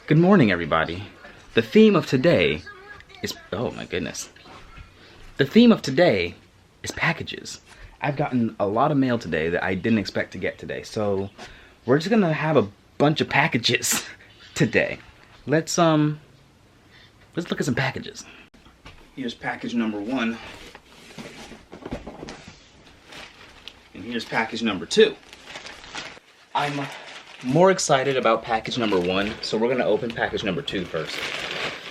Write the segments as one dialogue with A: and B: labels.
A: Good morning, everybody. The theme of today is, oh my goodness. The theme of today is packages. I've gotten a lot of mail today that I didn't expect to get today. So we're just gonna have a bunch of packages today. Let's look at some packages. Here's package number 1. And here's package number 2. I'm more excited about package number 1, so we're gonna open package number 2 first.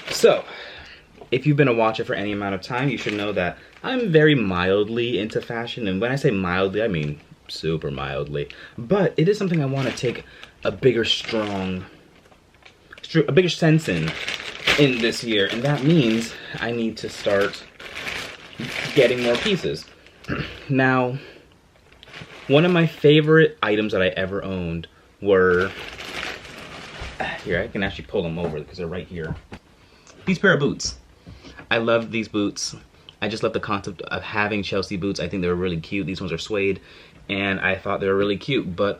A: So, if you've been a watcher for any amount of time, you should know that I'm very mildly into fashion, and when I say mildly, I mean super mildly. But it is something I want to take a bigger sense in this year, and that means I need to start getting more pieces. Now, one of my favorite items that I ever owned were, here, I can actually pull them over because they're right here. These pair of boots. I love these boots. I just love the concept of having Chelsea boots. I think they were really cute. These ones are suede, and I thought they were really cute. But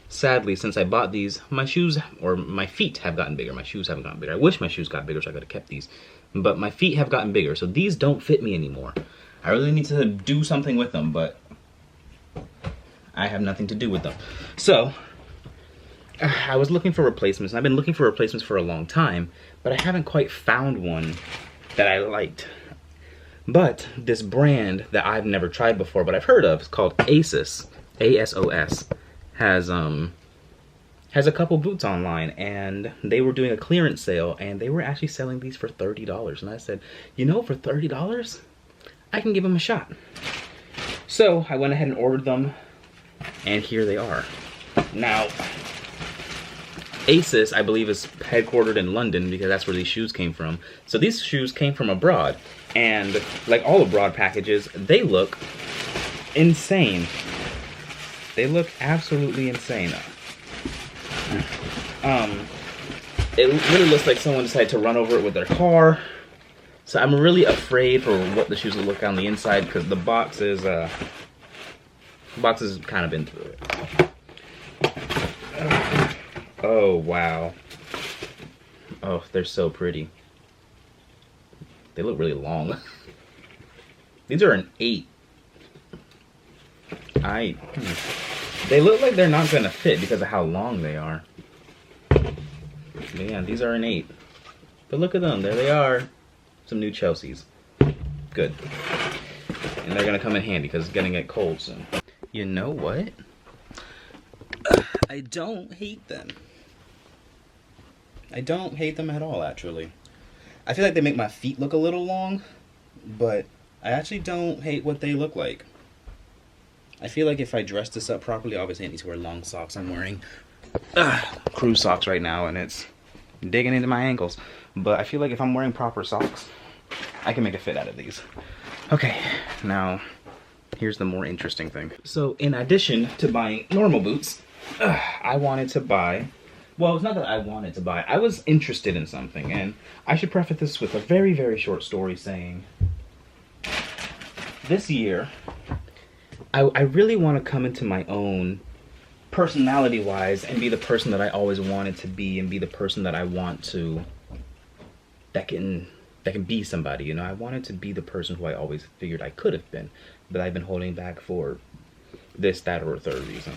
A: sadly, since I bought these, my shoes, or my feet have gotten bigger. My shoes haven't gotten bigger. I wish my shoes got bigger so I could have kept these. But my feet have gotten bigger, so these don't fit me anymore. I really need to do something with them, but I have nothing to do with them. So, I was looking for replacements, and I've been looking for replacements for a long time, but I haven't quite found one that I liked. But this brand that I've never tried before, but I've heard of, it's called ASOS, A-S-O-S, has a couple boots online, and they were doing a clearance sale, and they were actually selling these for $30. And I said, you know, for $30, I can give them a shot. So I went ahead and ordered them, and here they are. Now, ASOS, I believe, is headquartered in London because that's where these shoes came from. So these shoes came from abroad, and like all abroad packages, they look insane. They look absolutely insane. It really looks like someone decided to run over it with their car. So I'm really afraid for what the shoes will look on the inside because the box is kind of been through it. Oh, wow. Oh, they're so pretty. They look really long. These are an 8. They look like they're not gonna fit because of how long they are. But yeah, these are an 8. But look at them, there they are. Some new Chelseas. Good. And they're gonna come in handy because it's gonna get cold soon. You know what? I don't hate them. I don't hate them at all, actually. I feel like they make my feet look a little long, but I actually don't hate what they look like. I feel like if I dress this up properly, obviously I need to wear long socks. I'm wearing cruise socks right now, and it's digging into my ankles. But I feel like if I'm wearing proper socks, I can make a fit out of these. Okay, now here's the more interesting thing. So in addition to buying normal boots, I wanted to buy, well, it's not that I wanted to buy, I was interested in something, and I should preface this with a very, very short story saying, this year, I really want to come into my own personality-wise and be the person that I always wanted to be and be the person that I want to, that can be somebody, you know? I wanted to be the person who I always figured I could have been, but I've been holding back for this, that, or a third reason.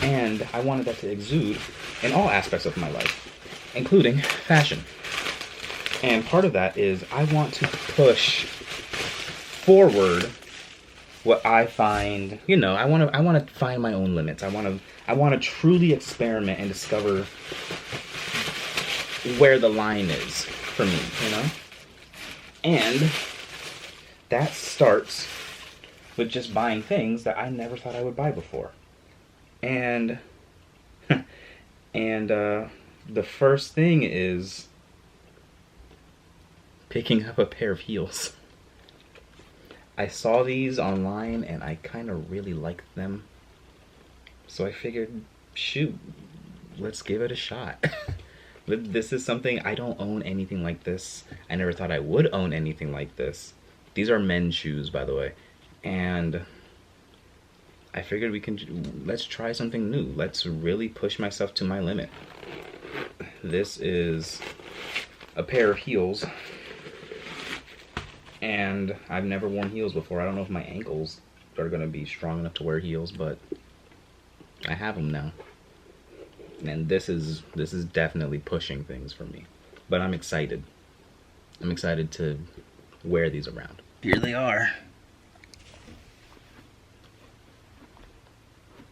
A: And I wanted that to exude in all aspects of my life, including fashion. And part of that is I want to push forward what I find, you know, I want to find my own limits. I want to truly experiment and discover where the line is for me, you know? And that starts with just buying things that I never thought I would buy before. And the first thing is picking up a pair of heels. I saw these online and I kind of really liked them. So I figured, shoot, let's give it a shot. This is something, I don't own anything like this. I never thought I would own anything like this. These are men's shoes, by the way. And I figured let's try something new. Let's really push myself to my limit. This is a pair of heels, and I've never worn heels before. I don't know if my ankles are gonna be strong enough to wear heels, but I have them now. And this is definitely pushing things for me. But I'm excited. I'm excited to wear these around. Here they are.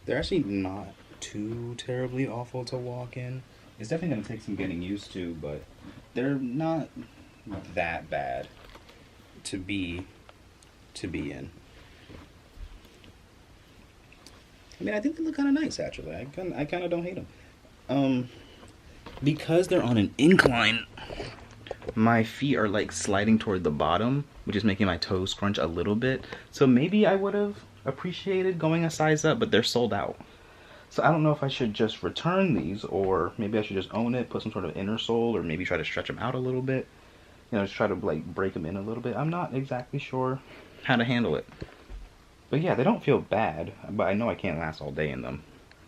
A: They're actually not too terribly awful to walk in. It's definitely gonna take some getting used to, but they're not that bad to be in. I mean, I think they look kind of nice, actually. I kind of don't hate them. Because they're on an incline, my feet are like sliding toward the bottom, which is making my toes crunch a little bit. So maybe I would have appreciated going a size up, but they're sold out. So I don't know if I should just return these, or maybe I should just own it, put some sort of inner sole, or maybe try to stretch them out a little bit. You know, just try to like break them in a little bit. I'm not exactly sure how to handle it. But yeah, they don't feel bad, but I know I can't last all day in them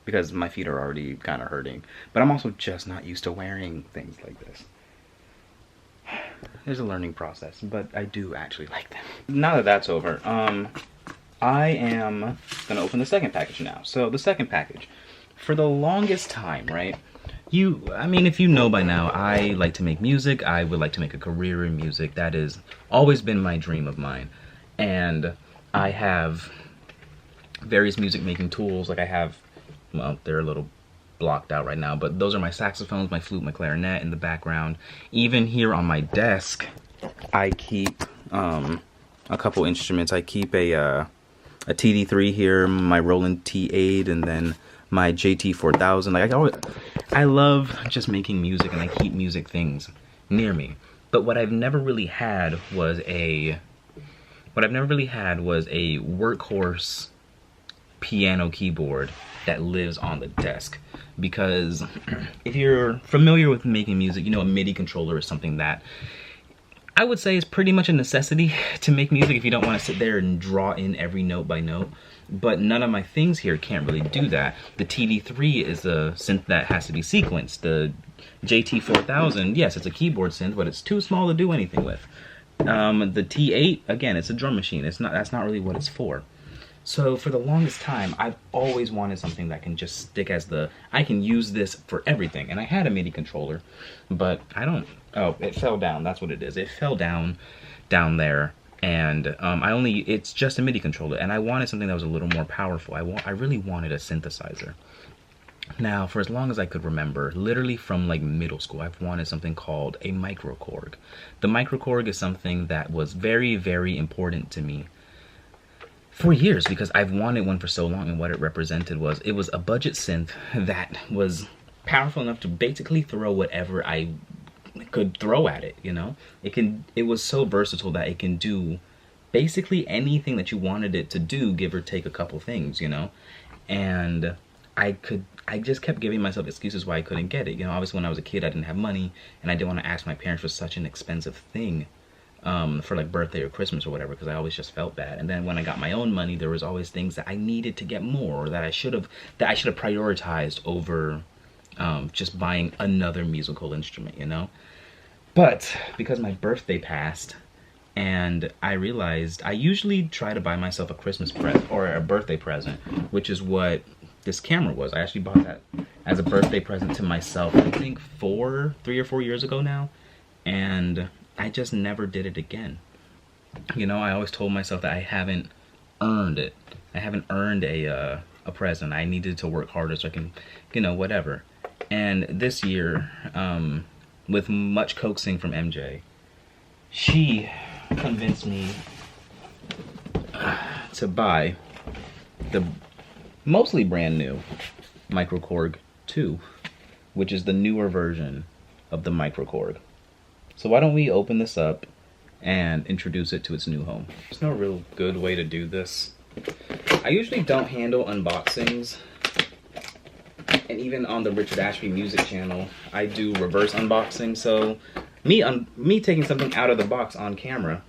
A: because my feet are already kind of hurting. But I'm also just not used to wearing things like this. There's a learning process, but I do actually like them. Now that that's over, I am gonna open the second package now. So the second package, for the longest time, right? I mean, if you know by now, I like to make music. I would like to make a career in music. That has always been my dream of mine. And I have various music making tools. Like I have, well, they're a little blocked out right now, but those are my saxophones, my flute, my clarinet in the background. Even here on my desk, I keep a couple instruments. I keep a TD3 here, my Roland T8, and then my JT4000. Like I love just making music, and I keep music things near me. But what I've never really had was a workhorse piano keyboard that lives on the desk. Because if you're familiar with making music, you know a MIDI controller is something that I would say is pretty much a necessity to make music if you don't want to sit there and draw in every note by note. But none of my things here can't really do that. The TD3 is a synth that has to be sequenced. The JT4000, yes, it's a keyboard synth, but it's too small to do anything with. The T8, again, it's a drum machine. That's not really what it's for. So for the longest time, I've always wanted something that can just stick as I can use this for everything. And I had a MIDI controller, but I don't, oh, it fell down. That's what it is. It fell down there. And it's just a MIDI controller. And I wanted something that was a little more powerful. I really wanted a synthesizer. Now, for as long as I could remember, literally from like middle school, I've wanted something called a microKORG. The microKORG is something that was very, very important to me for years because I've wanted one for so long, and what it represented was it was a budget synth that was powerful enough to basically throw whatever I could throw at it, you know? It was so versatile that it can do basically anything that you wanted it to do, give or take a couple things, you know? And I just kept giving myself excuses why I couldn't get it. You know, obviously when I was a kid, I didn't have money, and I didn't want to ask my parents for such an expensive thing for like birthday or Christmas or whatever, because I always just felt bad. And then when I got my own money, there was always things that I needed to get more, or that I should have prioritized over just buying another musical instrument, you know? But because my birthday passed, and I realized I usually try to buy myself a Christmas present or a birthday present, which is what this camera was. I actually bought that as a birthday present to myself, I think 3 or 4 years ago now, and I just never did it again. You know, I always told myself that I haven't earned it. I haven't earned a present. I needed to work harder so I can, you know, whatever. And this year, with much coaxing from MJ, she convinced me to buy the mostly brand new microKORG 2, which is the newer version of the microKORG. So why don't we open this up and introduce it to its new home. There's no real good way to do this. I usually don't handle unboxings, and even on the Richard Ashby Music channel, I do reverse unboxing, so me taking something out of the box on camera,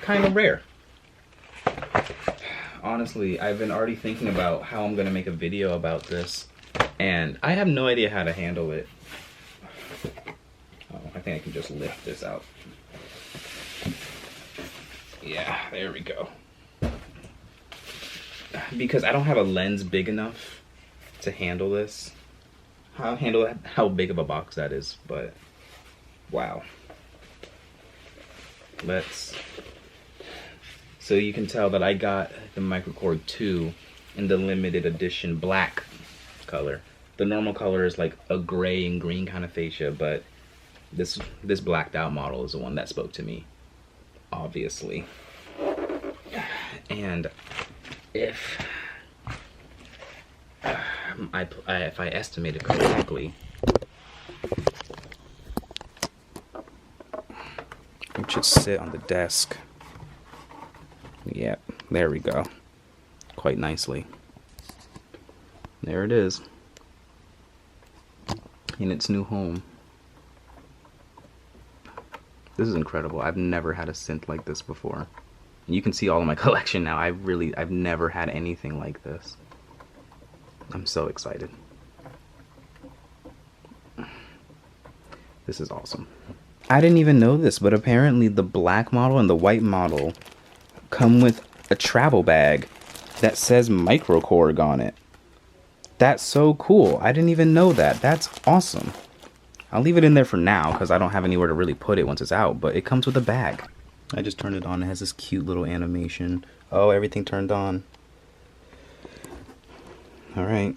A: kind of rare. Honestly, I've been already thinking about how I'm gonna make a video about this, and I have no idea how to handle it. think I can just lift this out. Yeah, there we go. Because I don't have a lens big enough to handle this. I'll handle how big of a box that is, but wow. So you can tell that I got the Microcord 2 in the limited edition black color. The normal color is like a gray and green kind of fascia, but this blacked out model is the one that spoke to me, obviously. And if I estimated correctly, it should sit on the desk. Yep, there we go. Quite nicely. There it is. In its new home. This is incredible. I've never had a synth like this before. And you can see all of my collection now. I've never had anything like this. I'm so excited. This is awesome. I didn't even know this, but apparently the black model and the white model come with a travel bag that says Microkorg on it. That's so cool. I didn't even know that. That's awesome. I'll leave it in there for now because I don't have anywhere to really put it once it's out, but it comes with a bag. I just turned it on. It has this cute little animation. Oh, everything turned on. All right.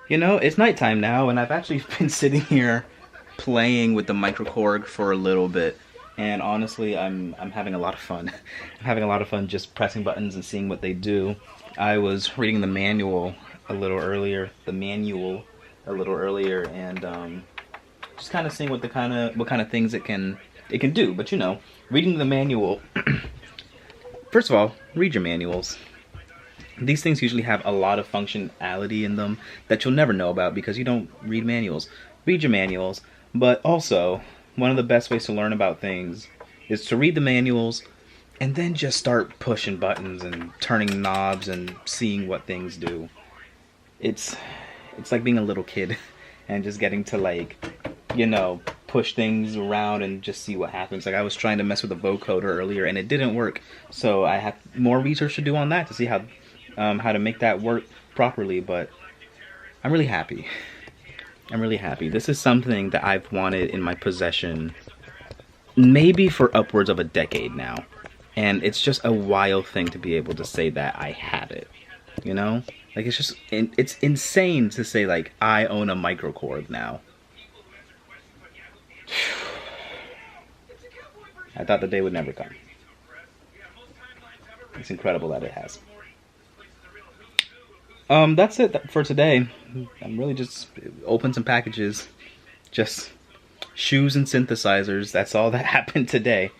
A: You know, it's nighttime now, and I've actually been sitting here playing with the Microkorg for a little bit, and honestly, I'm having a lot of fun. I'm having a lot of fun just pressing buttons and seeing what they do. I was reading the manual a little earlier, and just kind of seeing what kind of things it can do. But you know, reading the manual. First of all, read your manuals. These things usually have a lot of functionality in them that you'll never know about because you don't read manuals. Read your manuals, but also one of the best ways to learn about things is to read the manuals and then just start pushing buttons and turning knobs and seeing what things do. It's like being a little kid and just getting to, like, you know, push things around and just see what happens. Like I was trying to mess with the vocoder earlier and it didn't work, so I have more research to do on that to see how to make that work properly. But I'm really happy. I'm really happy. This is something that I've wanted in my possession maybe for upwards of a decade now, and it's just a wild thing to be able to say that I have it, you know? Like, it's just, it's insane to say, like, I own a Microkorg now. I thought the day would never come. It's incredible that it has. That's it for today. I'm really just opened some packages. Just shoes and synthesizers. That's all that happened today.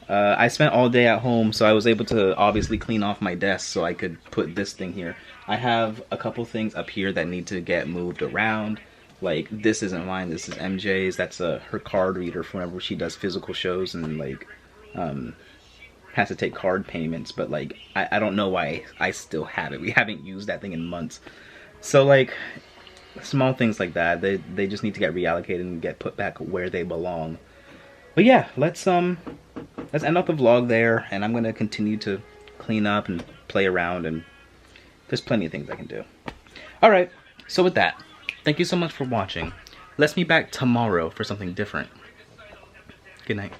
A: I spent all day at home, so I was able to obviously clean off my desk so I could put this thing here. I have a couple things up here that need to get moved around. Like, this isn't mine, this is MJ's. That's her card reader for whenever she does physical shows and, like, has to take card payments. But, like, I don't know why I still have it. We haven't used that thing in months. So, like, small things like that, they just need to get reallocated and get put back where they belong. But yeah, let's end up the vlog there, and I'm gonna continue to clean up and play around, and there's plenty of things I can do. Alright, so with that, thank you so much for watching. Let's meet back tomorrow for something different. Good night.